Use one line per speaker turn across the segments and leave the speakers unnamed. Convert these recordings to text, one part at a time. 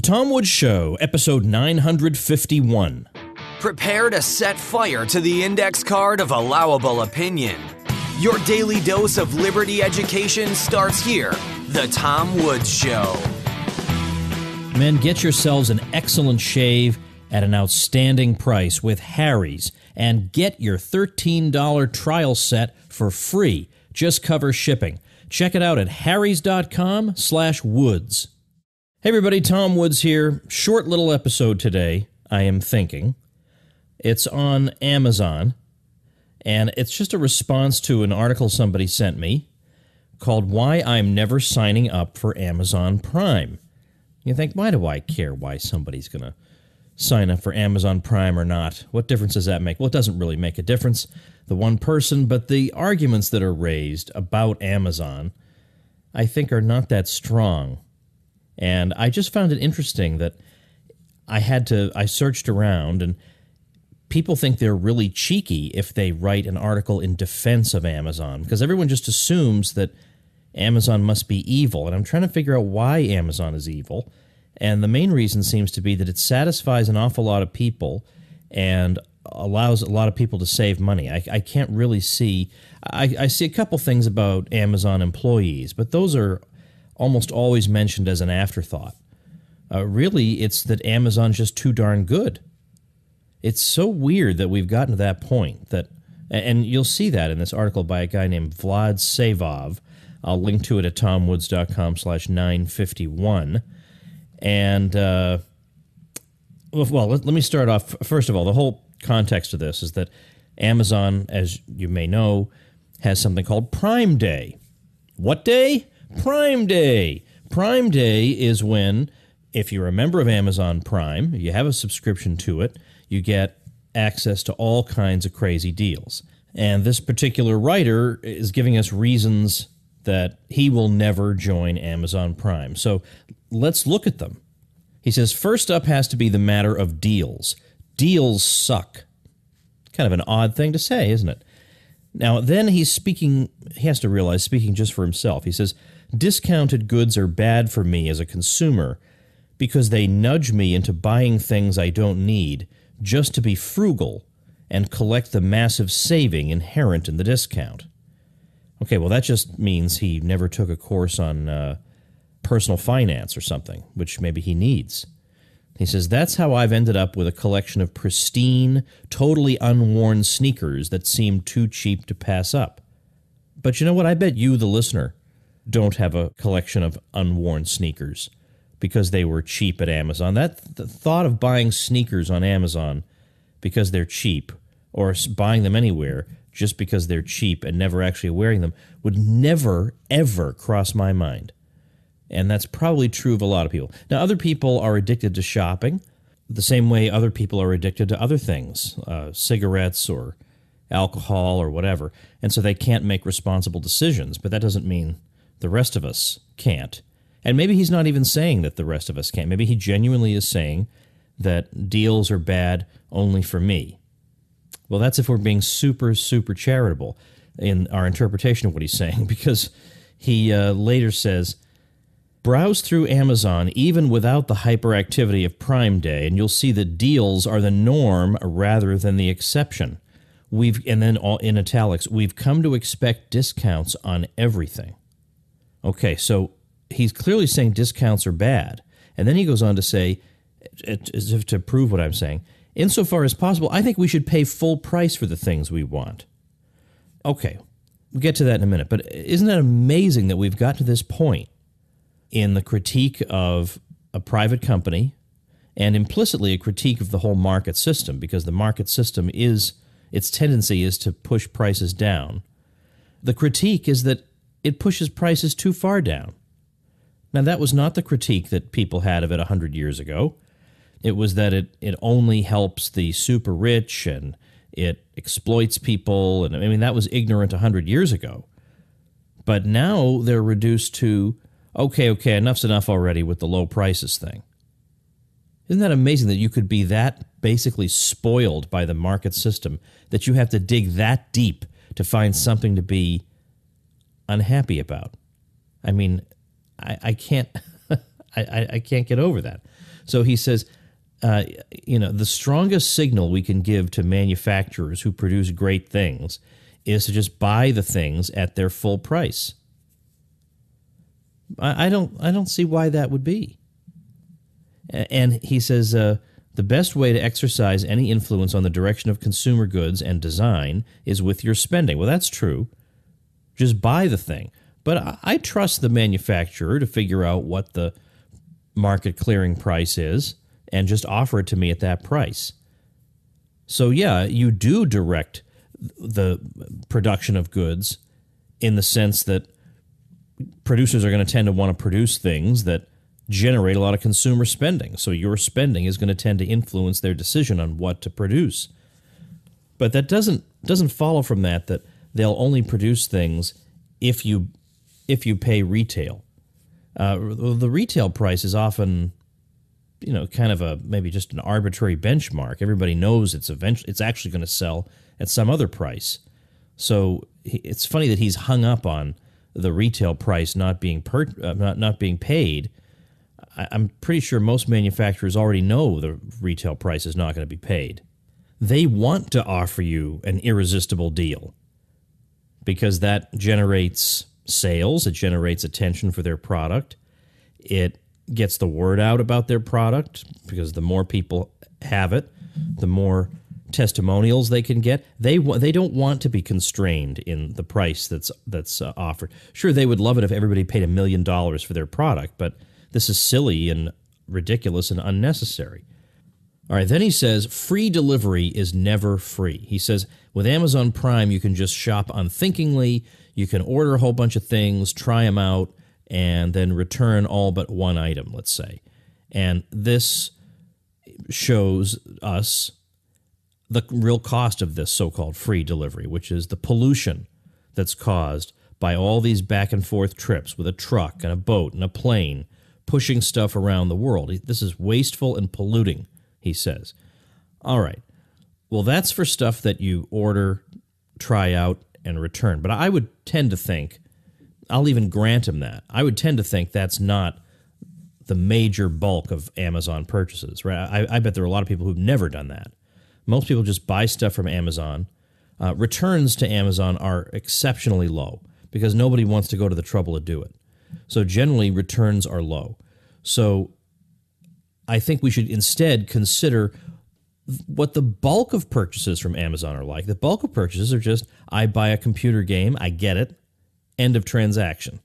Tom Woods Show, episode 951.
Prepare to set fire to the index card of allowable opinion. Your daily dose of liberty education starts here. The Tom Woods Show.
Men, get yourselves an excellent shave at an outstanding price with Harry's and get your $13 trial set for free. Just cover shipping. Check it out at harrys.com/woods. Hey everybody, Tom Woods here. Short little episode today, I am thinking. It's on Amazon, and it's just a response to an article somebody sent me called Why I'm Never Signing Up for Amazon Prime. You think, why do I care why somebody's going to sign up for Amazon Prime or not? What difference does that make? Well, it doesn't really make a difference, the one person, but the arguments that are raised about Amazon, I think, are not that strong. And I just found it interesting that I searched around, and people think they're really cheeky if they write an article in defense of Amazon, because everyone just assumes that Amazon must be evil. And I'm trying to figure out why Amazon is evil. And the main reason seems to be that it satisfies an awful lot of people and allows a lot of people to save money. I can't really see... I see a couple things about Amazon employees, but those are almost always mentioned as an afterthought. Really, it's that Amazon's just too darn good. It's so weird that we've gotten to that point that, and you'll see that in this article by a guy named Vlad Savov. I'll link to it at tomwoods.com/951. And, well, let me start off. First of all, the whole context of this is that Amazon, as you may know, has something called Prime Day. What day? Prime Day. Prime Day is when, if you're a member of Amazon Prime, you have a subscription to it, you get access to all kinds of crazy deals. And this particular writer is giving us reasons that he will never join Amazon Prime. So let's look at them. He says, first up has to be the matter of deals. Deals suck. Kind of an odd thing to say, isn't it? Now, then he has to realize, speaking just for himself, he says, discounted goods are bad for me as a consumer because they nudge me into buying things I don't need just to be frugal and collect the massive saving inherent in the discount. Okay, well, that just means he never took a course on personal finance or something, which maybe he needs. He says, that's how I've ended up with a collection of pristine, totally unworn sneakers that seem too cheap to pass up. But you know what? I bet you, the listener, don't have a collection of unworn sneakers because they were cheap at Amazon. The thought of buying sneakers on Amazon because they're cheap, or buying them anywhere just because they're cheap and never actually wearing them, would never, ever cross my mind. And that's probably true of a lot of people. Now, other people are addicted to shopping the same way other people are addicted to other things, cigarettes or alcohol or whatever, and so they can't make responsible decisions, but that doesn't mean the rest of us can't. And maybe he's not even saying that the rest of us can't. Maybe he genuinely is saying that deals are bad only for me. Well, that's if we're being super, super charitable in our interpretation of what he's saying, because he later says, browse through Amazon even without the hyperactivity of Prime Day, and you'll see that deals are the norm rather than the exception. And then all in italics, we've come to expect discounts on everything. Okay, so he's clearly saying discounts are bad. And then he goes on to say, as if to prove what I'm saying, insofar as possible, I think we should pay full price for the things we want. Okay, we'll get to that in a minute. But isn't it amazing that we've got to this point in the critique of a private company and implicitly a critique of the whole market system, because the market system its tendency is to push prices down. The critique is that it pushes prices too far down. Now, that was not the critique that people had of it 100 years ago. It was that it only helps the super rich and it exploits people. And I mean, that was ignorant 100 years ago. But now they're reduced to, okay, enough's enough already with the low prices thing. Isn't that amazing that you could be that basically spoiled by the market system that you have to dig that deep to find something to be unhappy about? I mean, I can't I can't get over that. So he says, the strongest signal we can give to manufacturers who produce great things is to just buy the things at their full price. I don't see why that would be. And he says the best way to exercise any influence on the direction of consumer goods and design is with your spending. Well, that's true. Just buy the thing. But I trust the manufacturer to figure out what the market clearing price is and just offer it to me at that price. So yeah, you do direct the production of goods in the sense that producers are going to tend to want to produce things that generate a lot of consumer spending. So your spending is going to tend to influence their decision on what to produce. But that doesn't follow from that they'll only produce things if you pay retail. The retail price is often, kind of maybe just an arbitrary benchmark. Everybody knows it's actually going to sell at some other price. So it's funny that he's hung up on the retail price not being paid. I'm pretty sure most manufacturers already know the retail price is not going to be paid. They want to offer you an irresistible deal because that generates sales, it generates attention for their product, it gets the word out about their product because the more people have it, the more testimonials they can get. They don't want to be constrained in the price that's offered. Sure, they would love it if everybody paid $1 million for their product, but this is silly and ridiculous and unnecessary. All right, then he says free delivery is never free. He says with Amazon Prime, you can just shop unthinkingly. You can order a whole bunch of things, try them out, and then return all but one item, let's say. And this shows us the real cost of this so-called free delivery, which is the pollution that's caused by all these back and forth trips with a truck and a boat and a plane pushing stuff around the world. This is wasteful and polluting, he says. All right. Well, that's for stuff that you order, try out, and return. But I would tend to think, I'll even grant him that, I would tend to think that's not the major bulk of Amazon purchases, right? I bet there are a lot of people who've never done that. Most people just buy stuff from Amazon. Returns to Amazon are exceptionally low because nobody wants to go to the trouble to do it. So generally, returns are low. So I think we should instead consider what the bulk of purchases from Amazon are like. The bulk of purchases are just, I buy a computer game, I get it, end of transaction.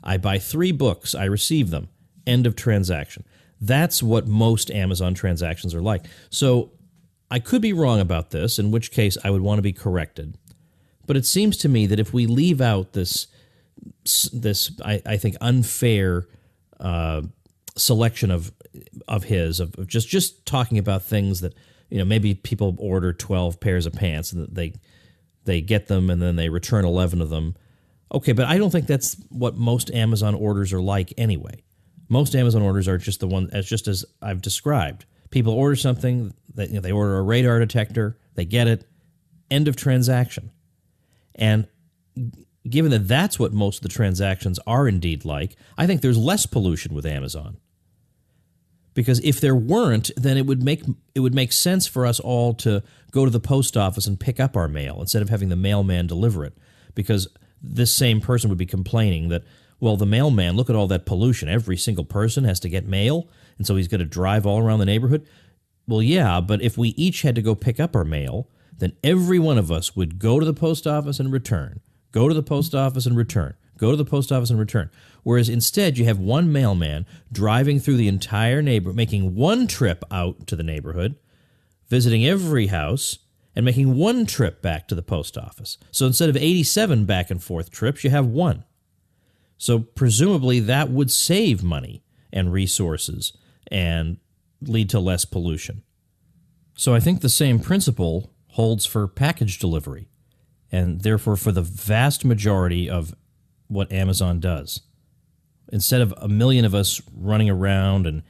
I buy 3 books, I receive them, end of transaction. That's what most Amazon transactions are like. So I could be wrong about this, in which case I would want to be corrected. But it seems to me that if we leave out this I think unfair selection of just talking about things that, maybe people order 12 pairs of pants and they get them and then they return 11 of them. Okay, but I don't think that's what most Amazon orders are like anyway. Most Amazon orders are just as I've described. People order something, they order a radar detector, they get it, end of transaction. And given that that's what most of the transactions are indeed like, I think there's less pollution with Amazon. Because if there weren't, then it would make sense for us all to go to the post office and pick up our mail instead of having the mailman deliver it. Because this same person would be complaining that, well, the mailman, look at all that pollution. Every single person has to get mail, and so he's going to drive all around the neighborhood. Well, yeah, but if we each had to go pick up our mail, then every one of us would go to the post office and return, go to the post office and return, go to the post office and return. Whereas instead, you have one mailman driving through the entire neighborhood, making one trip out to the neighborhood, visiting every house, and making one trip back to the post office. So instead of 87 back and forth trips, you have one. So presumably that would save money and resources and lead to less pollution. So I think the same principle holds for package delivery, and therefore for the vast majority of what Amazon does. Instead of a million of us running around and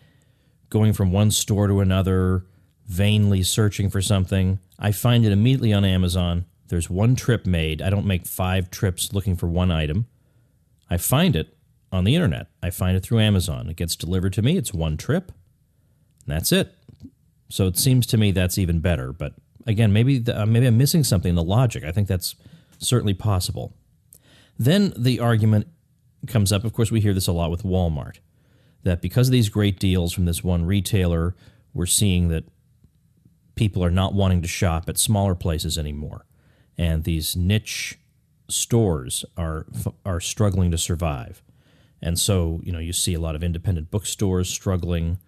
going from one store to another, vainly searching for something, I find it immediately on Amazon. There's one trip made. I don't make 5 trips looking for one item. I find it on the internet. I find it through Amazon. It gets delivered to me. It's one trip, and that's it. So it seems to me that's even better. But again, maybe I'm missing something in the logic. I think that's certainly possible. Then the argument comes up, of course, we hear this a lot with Walmart, that because of these great deals from this one retailer, we're seeing that people are not wanting to shop at smaller places anymore. And these niche stores are struggling to survive. And so, you see a lot of independent bookstores struggling,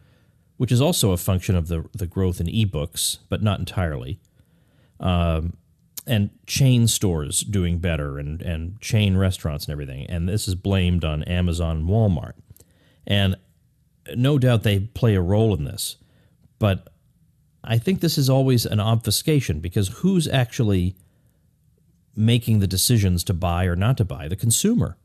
which is also a function of the growth in ebooks, but not entirely. And chain stores doing better and chain restaurants and everything. And this is blamed on Amazon and Walmart. And no doubt they play a role in this. But I think this is always an obfuscation, because who's actually making the decisions to buy or not to buy? The consumer.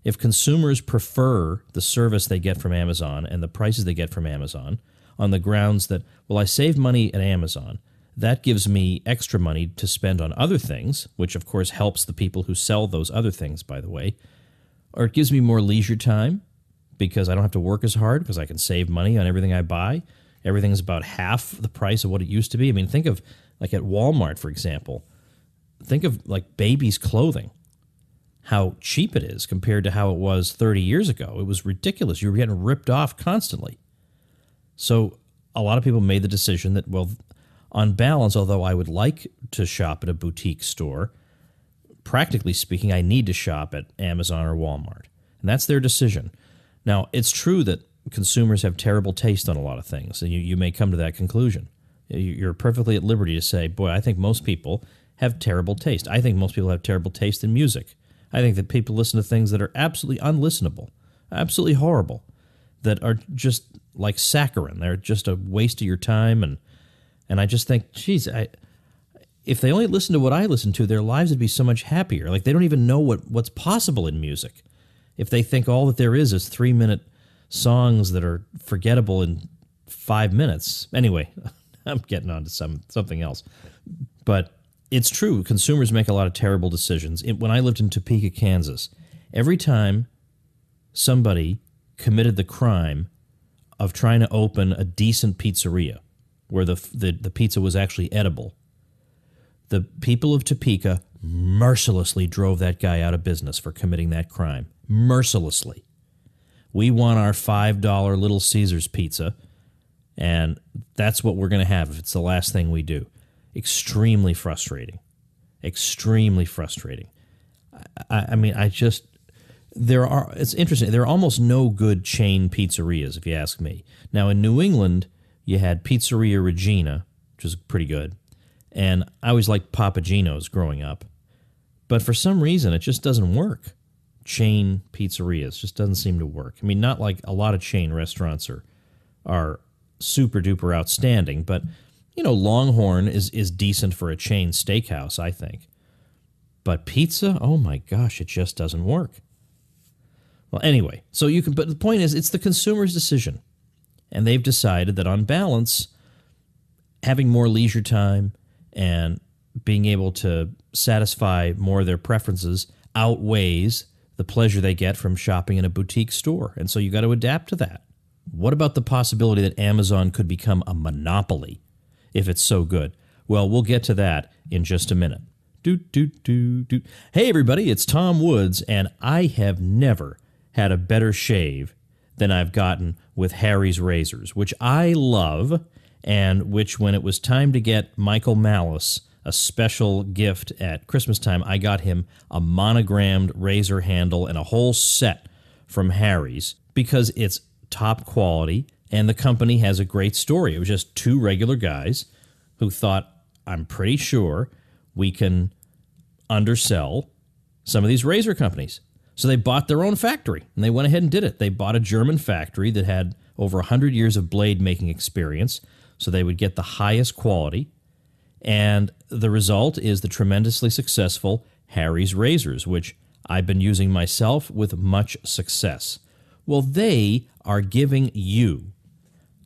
If consumers prefer the service they get from Amazon and the prices they get from Amazon on the grounds that, well, I save money at Amazon, that gives me extra money to spend on other things, which of course helps the people who sell those other things, by the way. Or it gives me more leisure time because I don't have to work as hard because I can save money on everything I buy. Everything's about half the price of what it used to be. I mean, think of, like at Walmart, for example, think of like babies' clothing, how cheap it is compared to how it was 30 years ago. It was ridiculous. You were getting ripped off constantly. So a lot of people made the decision that, well, on balance, although I would like to shop at a boutique store, practically speaking, I need to shop at Amazon or Walmart. And that's their decision. Now, it's true that consumers have terrible taste on a lot of things, and you may come to that conclusion. You're perfectly at liberty to say, boy, I think most people have terrible taste. I think most people have terrible taste in music. I think that people listen to things that are absolutely unlistenable, absolutely horrible, that are just like saccharin. They're just a waste of your time, and I just think, geez, if they only listened to what I listen to, their lives would be so much happier. Like, they don't even know what's possible in music. If they think all that there is 3-minute songs that are forgettable in 5 minutes. Anyway, I'm getting on to something else. But it's true. Consumers make a lot of terrible decisions. When I lived in Topeka, Kansas, every time somebody committed the crime of trying to open a decent pizzeria where the pizza was actually edible, the people of Topeka mercilessly drove that guy out of business for committing that crime. Mercilessly. We want our $5 Little Caesars pizza, and that's what we're going to have if it's the last thing we do. Extremely frustrating. Extremely frustrating. It's interesting. There are almost no good chain pizzerias, if you ask me. Now, in New England, you had Pizzeria Regina, which was pretty good, and I always liked Papa Gino's growing up. But for some reason, it just doesn't work. Chain pizzerias just doesn't seem to work. I mean, not like a lot of chain restaurants are super duper outstanding, but Longhorn is decent for a chain steakhouse, I think. But pizza, oh my gosh, it just doesn't work. Well, anyway, but the point is, it's the consumer's decision, and they've decided that on balance, having more leisure time and being able to satisfy more of their preferences outweighs the pleasure they get from shopping in a boutique store. And so you got to adapt to that. What about the possibility that Amazon could become a monopoly if it's so good? Well, we'll get to that in just a minute. Hey, everybody, it's Tom Woods, and I have never had a better shave than I've gotten with Harry's Razors, which I love, and which, when it was time to get Michael Malice a special gift at Christmas time, I got him a monogrammed razor handle and a whole set from Harry's because it's top quality and the company has a great story. It was just two regular guys who thought, I'm pretty sure we can undersell some of these razor companies. So they bought their own factory, and they went ahead and did it. They bought a German factory that had over 100 years of blade making experience, so they would get the highest quality. And the result is the tremendously successful Harry's Razors, which I've been using myself with much success. Well, they are giving you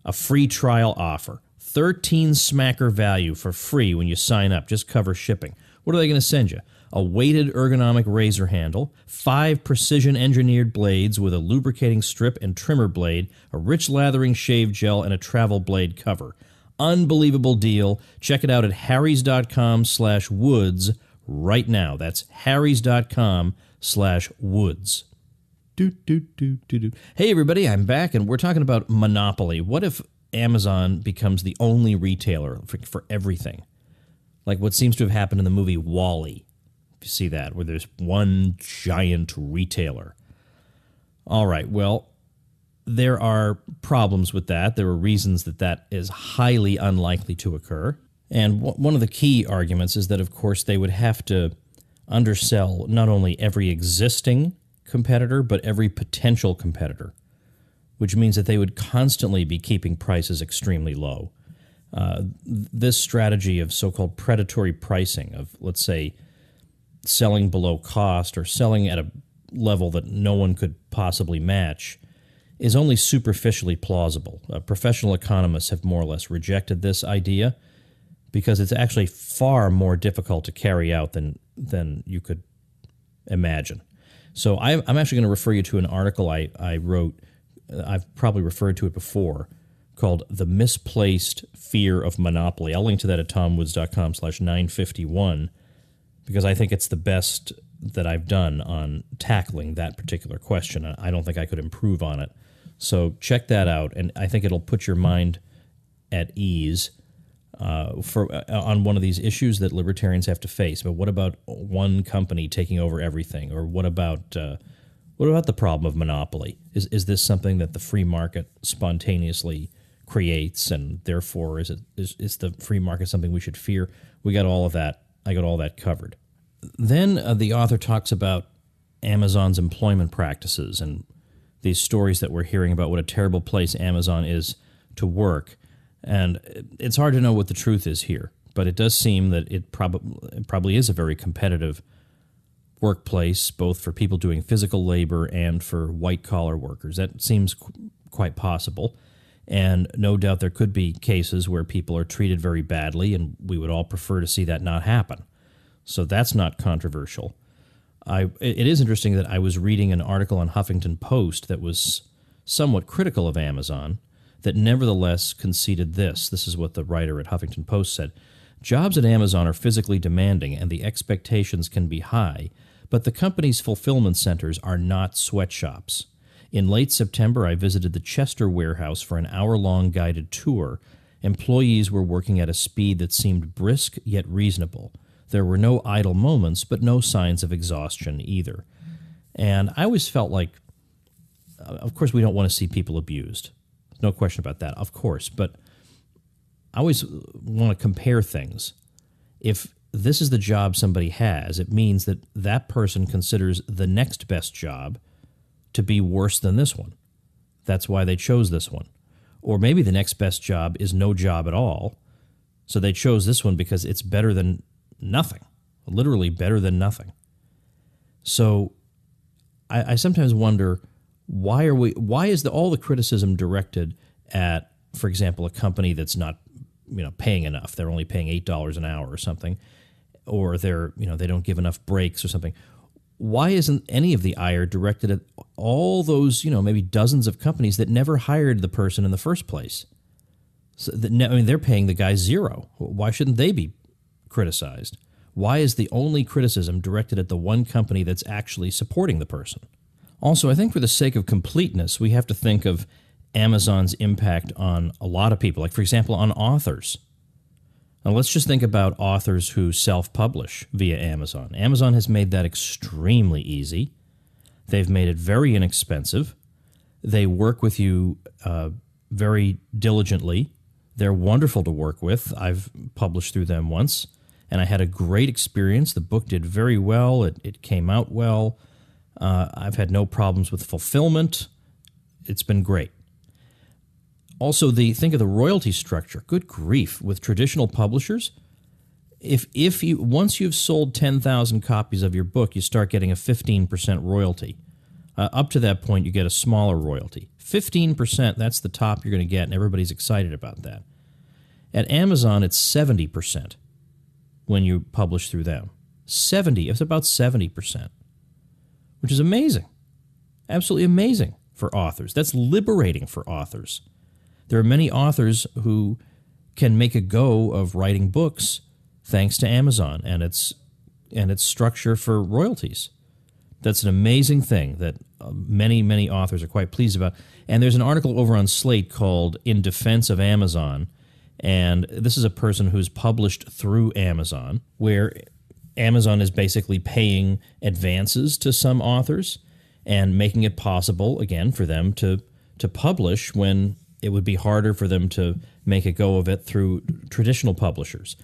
a free trial offer. 13 smacker value for free when you sign up. Just cover shipping. What are they going to send you? a weighted ergonomic razor handle, 5 precision-engineered blades with a lubricating strip and trimmer blade, a rich lathering shave gel, and a travel blade cover. Unbelievable deal. Check it out at harrys.com/woods right now. That's harrys.com/woods. Hey, everybody, I'm back, and we're talking about monopoly. What if Amazon becomes the only retailer for everything? Like what seems to have happened in the movie WALL-E. If you see that, where there's one giant retailer. All right, well, there are problems with that. There are reasons that that is highly unlikely to occur. And one of the key arguments is that, of course, they would have to undersell not only every existing competitor, but every potential competitor, which means that they would constantly be keeping prices extremely low. This strategy of so-called predatory pricing, of, let's say, selling below cost or selling at a level that no one could possibly match, is only superficially plausible. Professional economists have more or less rejected this idea because it's actually far more difficult to carry out than you could imagine. So I'm actually going to refer you to an article I wrote. I've probably referred to it before, called The Misplaced Fear of Monopoly. I'll link to that at tomwoods.com/951 because I think it's the best that I've done on tackling that particular question. I don't think I could improve on it. So check that out, and I think it'll put your mind at ease on one of these issues that libertarians have to face. But what about one company taking over everything? Or what about the problem of monopoly? Is this something that the free market spontaneously creates, and therefore is the free market something we should fear? We got all of that. I got all that covered. Then the author talks about Amazon's employment practices and these stories that we're hearing about what a terrible place Amazon is to work. And it's hard to know what the truth is here, but it does seem that it probably is a very competitive workplace, both for people doing physical labor and for white-collar workers. That seems quite possible. And no doubt there could be cases where people are treated very badly, and we would all prefer to see that not happen. So that's not controversial. It is interesting that I was reading an article on Huffington Post that was somewhat critical of Amazon, that nevertheless conceded this. This is what the writer at Huffington Post said. Jobs at Amazon are physically demanding, and the expectations can be high, but the company's fulfillment centers are not sweatshops. In late September, I visited the Chester warehouse for an hour-long guided tour. Employees were working at a speed that seemed brisk yet reasonable. There were no idle moments, but no signs of exhaustion either. And I always felt like, of course, we don't want to see people abused. No question about that, of course. But I always want to compare things. If this is the job somebody has, it means that that person considers the next best job to be worse than this one. That's why they chose this one. Or maybe the next best job is no job at all, so they chose this one because it's better than nothing, literally better than nothing. So I sometimes wonder, why is all the criticism directed at, for example, a company that's not paying enough? They're only paying $8 an hour or something, or they don't give enough breaks or something. Why isn't any of the ire directed at all those maybe dozens of companies that never hired the person in the first place? So they're paying the guy $0. Why shouldn't they be criticized? Why is the only criticism directed at the one company that's actually supporting the person? Also, I think for the sake of completeness, we have to think of Amazon's impact on a lot of people, like, for example, on authors. Now, let's just think about authors who self-publish via Amazon. Amazon has made that extremely easy. They've made it very inexpensive. They work with you very diligently. They're wonderful to work with. I've published through them once, and I had a great experience. The book did very well. It came out well. I've had no problems with fulfillment. It's been great. Also, think of the royalty structure. Good grief. With traditional publishers, once you've sold 10,000 copies of your book, you start getting a 15% royalty. Up to that point, you get a smaller royalty. 15%, that's the top you're going to get, and everybody's excited about that. At Amazon, it's 70% when you publish through them. It's about 70%, which is amazing. Absolutely amazing for authors. That's liberating for authors. There are many authors who can make a go of writing books thanks to Amazon and its structure for royalties. That's an amazing thing that many authors are quite pleased about. And there's an article over on Slate called In Defense of Amazon, and this is a person who's published through Amazon, where Amazon is basically paying advances to some authors and making it possible, again, for them to publish when it would be harder for them to make a go of it through traditional publishers.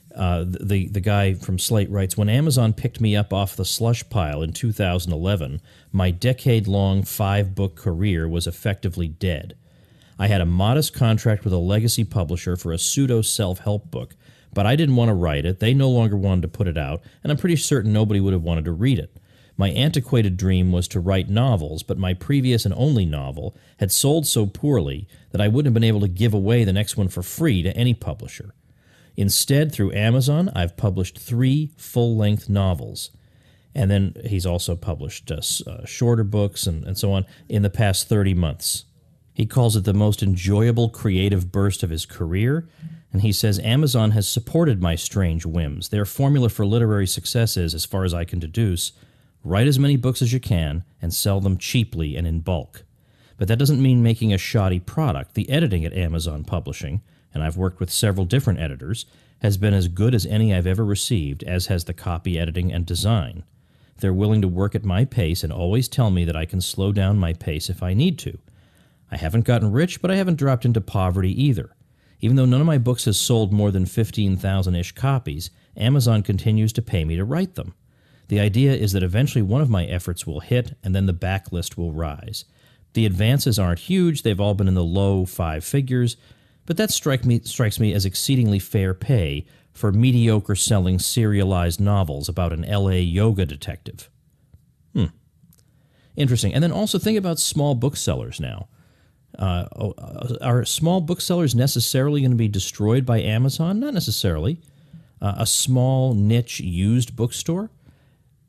The guy from Slate writes, when Amazon picked me up off the slush pile in 2011, my decade-long 5-book career was effectively dead. I had a modest contract with a legacy publisher for a pseudo-self-help book, but I didn't want to write it, they no longer wanted to put it out, and I'm pretty certain nobody would have wanted to read it. My antiquated dream was to write novels, but my previous and only novel had sold so poorly that I wouldn't have been able to give away the next one for free to any publisher. Instead, through Amazon, I've published 3 full-length novels. And then he's also published shorter books and so on in the past 30 months. He calls it the most enjoyable creative burst of his career, and he says, Amazon has supported my strange whims. Their formula for literary success is, as far as I can deduce, write as many books as you can and sell them cheaply and in bulk. But that doesn't mean making a shoddy product. The editing at Amazon Publishing, and I've worked with several different editors, has been as good as any I've ever received, as has the copy editing and design. They're willing to work at my pace and always tell me that I can slow down my pace if I need to. I haven't gotten rich, but I haven't dropped into poverty either. Even though none of my books has sold more than 15,000-ish copies, Amazon continues to pay me to write them. The idea is that eventually one of my efforts will hit, and then the backlist will rise. The advances aren't huge, they've all been in the low 5 figures, but that strikes me as exceedingly fair pay for mediocre-selling serialized novels about an L.A. yoga detective. Interesting. And then also think about small booksellers now. Are small booksellers necessarily going to be destroyed by Amazon? Not necessarily. A small niche used bookstore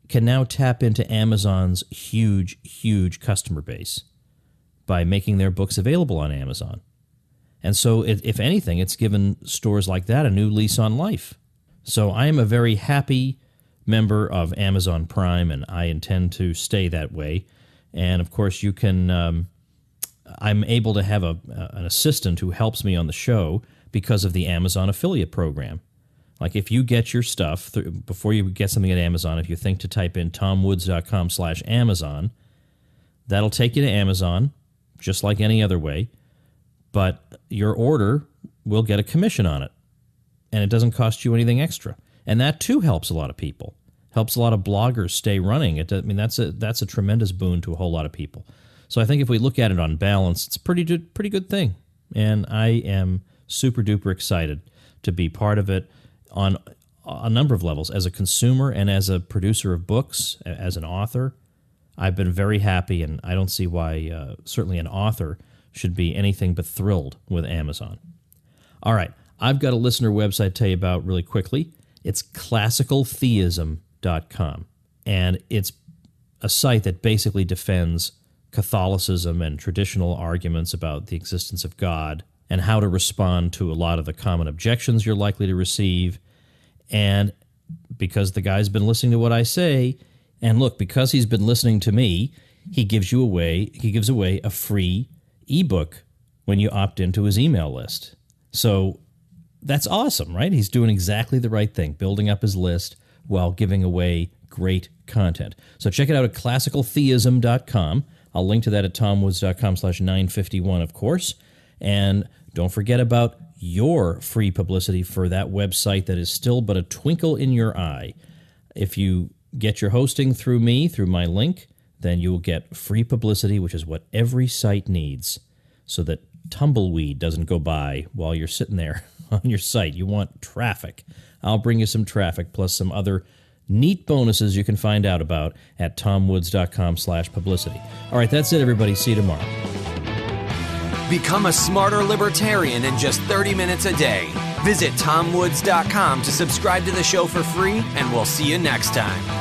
can now tap into Amazon's huge customer base by making their books available on Amazon. And so, if anything, it's given stores like that a new lease on life. So I am a very happy member of Amazon Prime, and I intend to stay that way. And, of course, you can... I'm able to have an assistant who helps me on the show because of the Amazon affiliate program. Like if you get your stuff, before you get something at Amazon, if you think to type in tomwoods.com/Amazon, that'll take you to Amazon, just like any other way, but your order will get a commission on it, and it doesn't cost you anything extra. And that, too, helps a lot of people. Helps a lot of bloggers stay running. That's a tremendous boon to a whole lot of people. So I think if we look at it on balance, it's a pretty good thing. And I am super duper excited to be part of it on a number of levels. As a consumer and as a producer of books, as an author, I've been very happy, and I don't see why certainly an author should be anything but thrilled with Amazon. All right, I've got a listener website to tell you about really quickly. It's classicaltheism.com, and it's a site that basically defends Catholicism and traditional arguments about the existence of God and how to respond to a lot of the common objections you're likely to receive. And because the guy's been listening to what I say, and look, because he's been listening to me, he gives away a free ebook when you opt into his email list. So that's awesome, right? He's doing exactly the right thing, building up his list while giving away great content. So check it out at classicaltheism.com. I'll link to that at tomwoods.com/951, of course. And don't forget about your free publicity for that website that is still but a twinkle in your eye. If you get your hosting through me, through my link, then you'll get free publicity, which is what every site needs, so that tumbleweed doesn't go by while you're sitting there on your site. You want traffic. I'll bring you some traffic, plus some other neat bonuses you can find out about at tomwoods.com/publicity. All right, that's it, everybody. See you tomorrow.
Become a smarter libertarian in just 30 minutes a day. Visit TomWoods.com to subscribe to the show for free, and we'll see you next time.